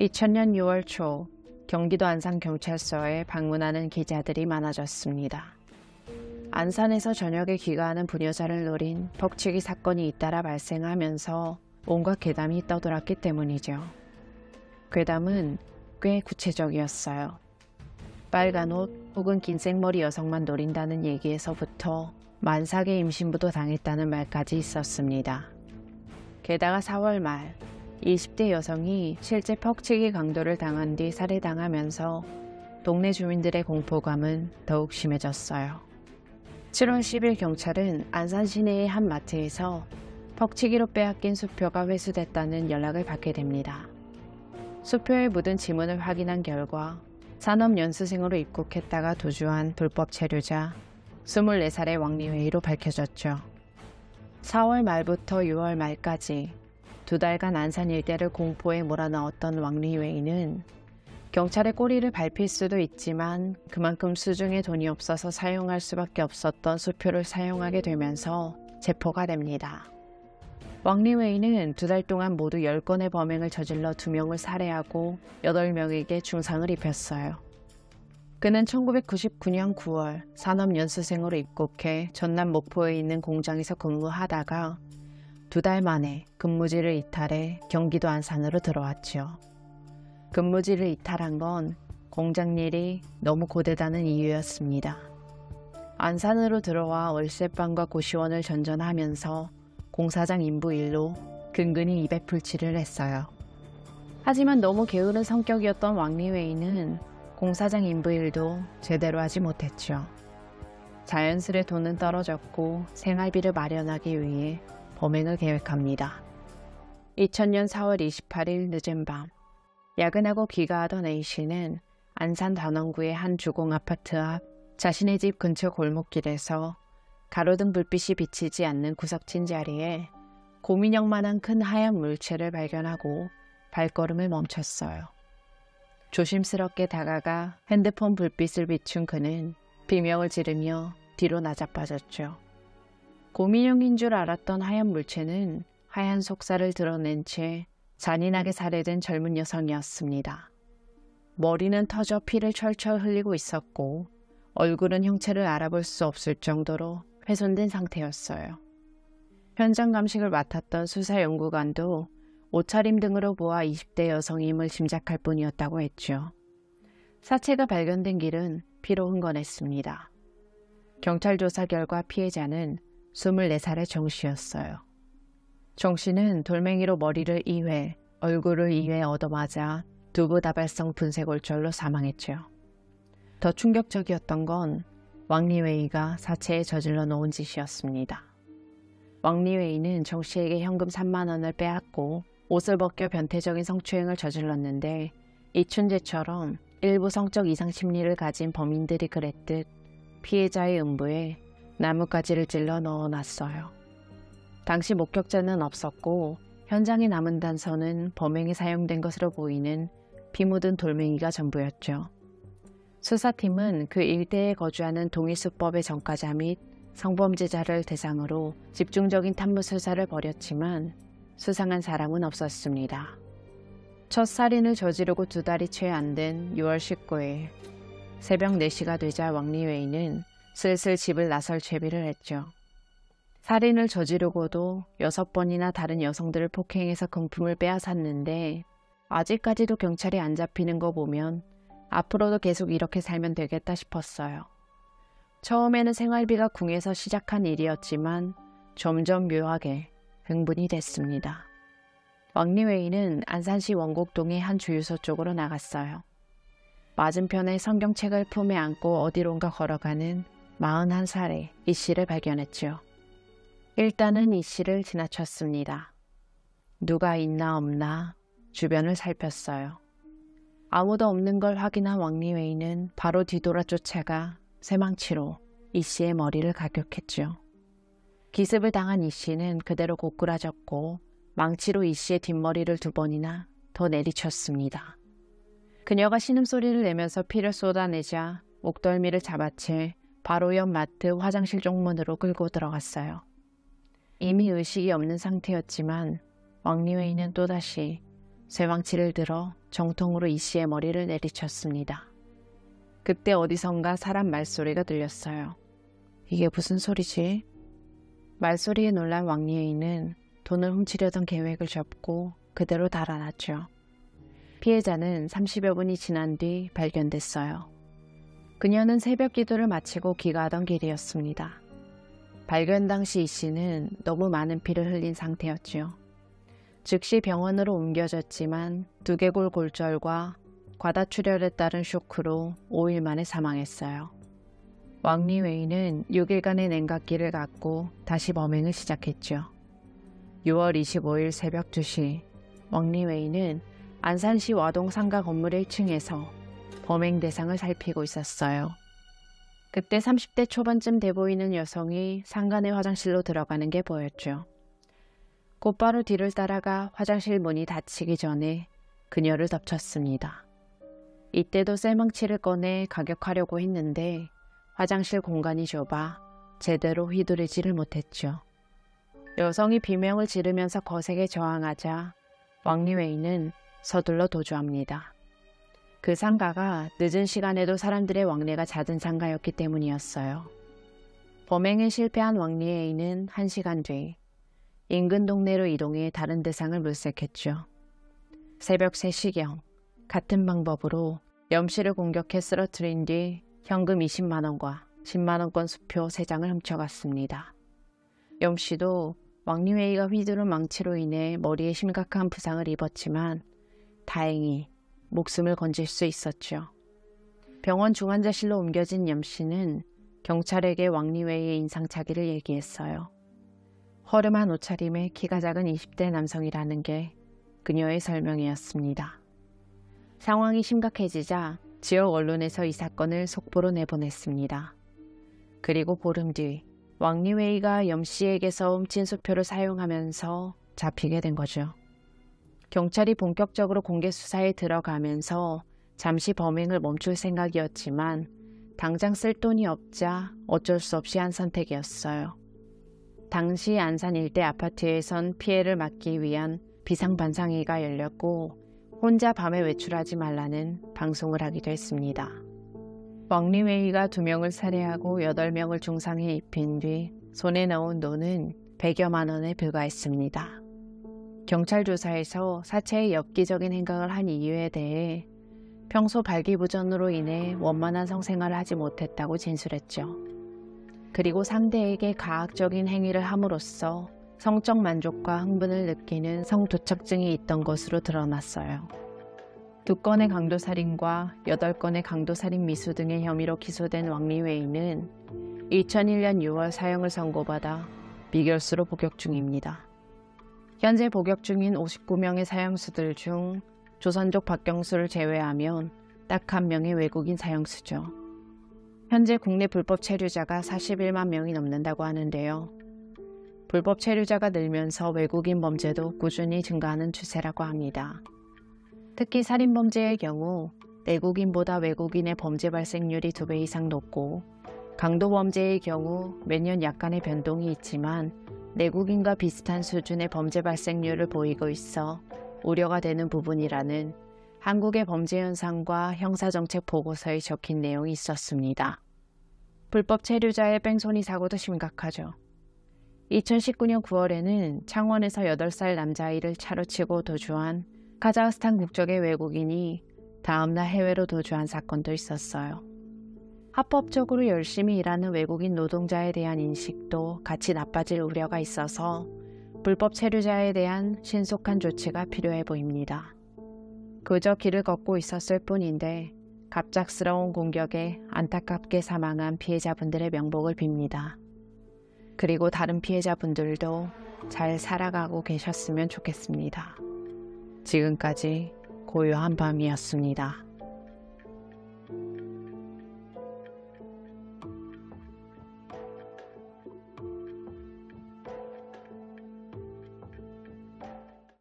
2000년 6월 초 경기도 안산경찰서에 방문하는 기자들이 많아졌습니다. 안산에서 저녁에 귀가하는 부녀자를 노린 퍽치기 사건이 잇따라 발생하면서 온갖 괴담이 떠돌았기 때문이죠. 괴담은 꽤 구체적이었어요. 빨간 옷 혹은 긴 생머리 여성만 노린다는 얘기에서부터 만삭의 임신부도 당했다는 말까지 있었습니다. 게다가 4월 말 20대 여성이 실제 퍽치기 강도를 당한 뒤 살해당하면서 동네 주민들의 공포감은 더욱 심해졌어요. 7월 10일 경찰은 안산 시내의 한 마트에서 퍽치기로 빼앗긴 수표가 회수됐다는 연락을 받게 됩니다. 수표에 묻은 지문을 확인한 결과 산업연수생으로 입국했다가 도주한 불법 체류자 24살의 왕리웨이로 밝혀졌죠. 4월 말부터 6월 말까지 2달간 안산 일대를 공포에 몰아넣었던 왕리웨이는 경찰의 꼬리를 밟힐 수도 있지만 그만큼 수중에 돈이 없어서 사용할 수밖에 없었던 수표를 사용하게 되면서 체포가 됩니다. 왕리웨이는 2달 동안 모두 10건의 범행을 저질러 2명을 살해하고 8명에게 중상을 입혔어요. 그는 1999년 9월 산업연수생으로 입국해 전남 목포에 있는 공장에서 근무하다가 2달 만에 근무지를 이탈해 경기도 안산으로 들어왔죠. 근무지를 이탈한 건 공장 일이 너무 고되다는 이유였습니다. 안산으로 들어와 월세방과 고시원을 전전하면서 공사장 인부 일로 근근히 200불치를 했어요. 하지만 너무 게으른 성격이었던 왕리웨이는 공사장 인부 일도 제대로 하지 못했죠. 자연스레 돈은 떨어졌고 생활비를 마련하기 위해 범행을 계획합니다. 2000년 4월 28일 늦은 밤 야근하고 귀가하던 A씨는 안산 단원구의 한 주공 아파트 앞 자신의 집 근처 골목길에서 가로등 불빛이 비치지 않는 구석진 자리에 곰인형만한 큰 하얀 물체를 발견하고 발걸음을 멈췄어요. 조심스럽게 다가가 핸드폰 불빛을 비춘 그는 비명을 지르며 뒤로 나자빠졌죠. 곰인형인 줄 알았던 하얀 물체는 하얀 속살을 드러낸 채 잔인하게 살해된 젊은 여성이었습니다. 머리는 터져 피를 철철 흘리고 있었고 얼굴은 형체를 알아볼 수 없을 정도로 훼손된 상태였어요. 현장 감식을 맡았던 수사연구관도 옷차림 등으로 보아 20대 여성임을 짐작할 뿐이었다고 했죠. 사체가 발견된 길은 피로 흥건했습니다. 경찰 조사 결과 피해자는 24살의 정씨였어요. 정씨는 돌멩이로 머리를 2회, 얼굴을 2회 얻어맞아 두부다발성 분쇄골절로 사망했죠. 더 충격적이었던 건 왕리웨이가 사체에 저질러 놓은 짓이었습니다. 왕리웨이는 정씨에게 현금 3만 원을 빼앗고 옷을 벗겨 변태적인 성추행을 저질렀는데 이춘재처럼 일부 성적 이상 심리를 가진 범인들이 그랬듯 피해자의 음부에 나뭇가지를 찔러 넣어놨어요. 당시 목격자는 없었고 현장에 남은 단서는 범행에 사용된 것으로 보이는 피 묻은 돌멩이가 전부였죠. 수사팀은 그 일대에 거주하는 동일수법의 전과자 및 성범죄자를 대상으로 집중적인 탐문 수사를 벌였지만 수상한 사람은 없었습니다. 첫 살인을 저지르고 2달이 채 안 된 6월 19일 새벽 4시가 되자 왕리웨이는 슬슬 집을 나설 채비를 했죠. 살인을 저지르고도 6번이나 다른 여성들을 폭행해서 금품을 빼앗았는데 아직까지도 경찰이 안 잡히는 거 보면 앞으로도 계속 이렇게 살면 되겠다 싶었어요. 처음에는 생활비가 궁해서 시작한 일이었지만 점점 묘하게 흥분이 됐습니다. 왕리웨이는 안산시 원곡동의 한 주유소 쪽으로 나갔어요. 맞은편에 성경책을 품에 안고 어디론가 걸어가는 41살의 이씨를 발견했죠. 일단은 이씨를 지나쳤습니다. 누가 있나 없나 주변을 살폈어요. 아무도 없는 걸 확인한 왕리웨이는 바로 뒤돌아 쫓아가 쇠망치로 이씨의 머리를 가격했죠. 기습을 당한 이씨는 그대로 고꾸라졌고 망치로 이씨의 뒷머리를 2번이나 더 내리쳤습니다. 그녀가 신음소리를 내면서 피를 쏟아내자 목덜미를 잡아채 바로 옆 마트 화장실 쪽문으로 끌고 들어갔어요. 이미 의식이 없는 상태였지만 왕리웨이는 또다시 쇠망치를 들어 정통으로 이 씨의 머리를 내리쳤습니다. 그때 어디선가 사람 말소리가 들렸어요. 이게 무슨 소리지? 말소리에 놀란 왕리에이는 돈을 훔치려던 계획을 접고 그대로 달아났죠. 피해자는 30여 분이 지난 뒤 발견됐어요. 그녀는 새벽 기도를 마치고 귀가하던 길이었습니다. 발견 당시 이 씨는 너무 많은 피를 흘린 상태였지요. 즉시 병원으로 옮겨졌지만 두개골 골절과 과다출혈에 따른 쇼크로 5일 만에 사망했어요. 왕리웨이는 6일간의 냉각기를 갖고 다시 범행을 시작했죠. 6월 25일 새벽 2시 왕리웨이는 안산시 와동 상가 건물 1층에서 범행 대상을 살피고 있었어요. 그때 30대 초반쯤 돼 보이는 여성이 상가 내 화장실로 들어가는 게 보였죠. 곧바로 뒤를 따라가 화장실 문이 닫히기 전에 그녀를 덮쳤습니다. 이때도 쇠망치를 꺼내 가격하려고 했는데 화장실 공간이 좁아 제대로 휘두르지를 못했죠. 여성이 비명을 지르면서 거세게 저항하자 왕리웨이는 서둘러 도주합니다. 그 상가가 늦은 시간에도 사람들의 왕래가 잦은 상가였기 때문이었어요. 범행에 실패한 왕리웨이는 1시간 뒤 인근 동네로 이동해 다른 대상을 물색했죠. 새벽 3시경 같은 방법으로 염씨를 공격해 쓰러뜨린 뒤 현금 20만 원과 10만 원권 수표 3장을 훔쳐갔습니다. 염씨도 왕리웨이가 휘두른 망치로 인해 머리에 심각한 부상을 입었지만 다행히 목숨을 건질 수 있었죠. 병원 중환자실로 옮겨진 염씨는 경찰에게 왕리웨이의 인상착의를 얘기했어요. 허름한 옷차림에 키가 작은 20대 남성이라는 게 그녀의 설명이었습니다. 상황이 심각해지자 지역 언론에서 이 사건을 속보로 내보냈습니다. 그리고 보름 뒤 왕리웨이가 염씨에게서 훔친 수표를 사용하면서 잡히게 된 거죠. 경찰이 본격적으로 공개 수사에 들어가면서 잠시 범행을 멈출 생각이었지만 당장 쓸 돈이 없자 어쩔 수 없이 한 선택이었어요. 당시 안산 일대 아파트에선 피해를 막기 위한 비상반상회의가 열렸고 혼자 밤에 외출하지 말라는 방송을 하기도 했습니다. 왕리웨이가 2명을 살해하고 8명을 중상에 입힌 뒤 손에 넣은 돈은 100여만 원에 불과했습니다. 경찰 조사에서 사체의 엽기적인 행각을 한 이유에 대해 평소 발기부전으로 인해 원만한 성생활을 하지 못했다고 진술했죠. 그리고 상대에게 가학적인 행위를 함으로써 성적 만족과 흥분을 느끼는 성도착증이 있던 것으로 드러났어요. 2건의 강도살인과 8건의 강도살인 미수 등의 혐의로 기소된 왕리웨이는 2001년 6월 사형을 선고받아 미결수로 복역 중입니다. 현재 복역 중인 59명의 사형수들 중 조선족 박경수를 제외하면 딱 1명의 외국인 사형수죠. 현재 국내 불법 체류자가 41만 명이 넘는다고 하는데요. 불법 체류자가 늘면서 외국인 범죄도 꾸준히 증가하는 추세라고 합니다. 특히 살인범죄의 경우 내국인보다 외국인의 범죄 발생률이 2배 이상 높고 강도범죄의 경우 매년 약간의 변동이 있지만 내국인과 비슷한 수준의 범죄 발생률을 보이고 있어 우려가 되는 부분이라는 한국의 범죄 현상과 형사정책 보고서에 적힌 내용이 있었습니다. 불법 체류자의 뺑소니 사고도 심각하죠. 2019년 9월에는 창원에서 8살 남자아이를 차로 치고 도주한 카자흐스탄 국적의 외국인이 다음날 해외로 도주한 사건도 있었어요. 합법적으로 열심히 일하는 외국인 노동자에 대한 인식도 같이 나빠질 우려가 있어서 불법 체류자에 대한 신속한 조치가 필요해 보입니다. 그저 길을 걷고 있었을 뿐인데 갑작스러운 공격에 안타깝게 사망한 피해자분들의 명복을 빕니다. 그리고 다른 피해자분들도 잘 살아가고 계셨으면 좋겠습니다. 지금까지 고요한 밤이었습니다.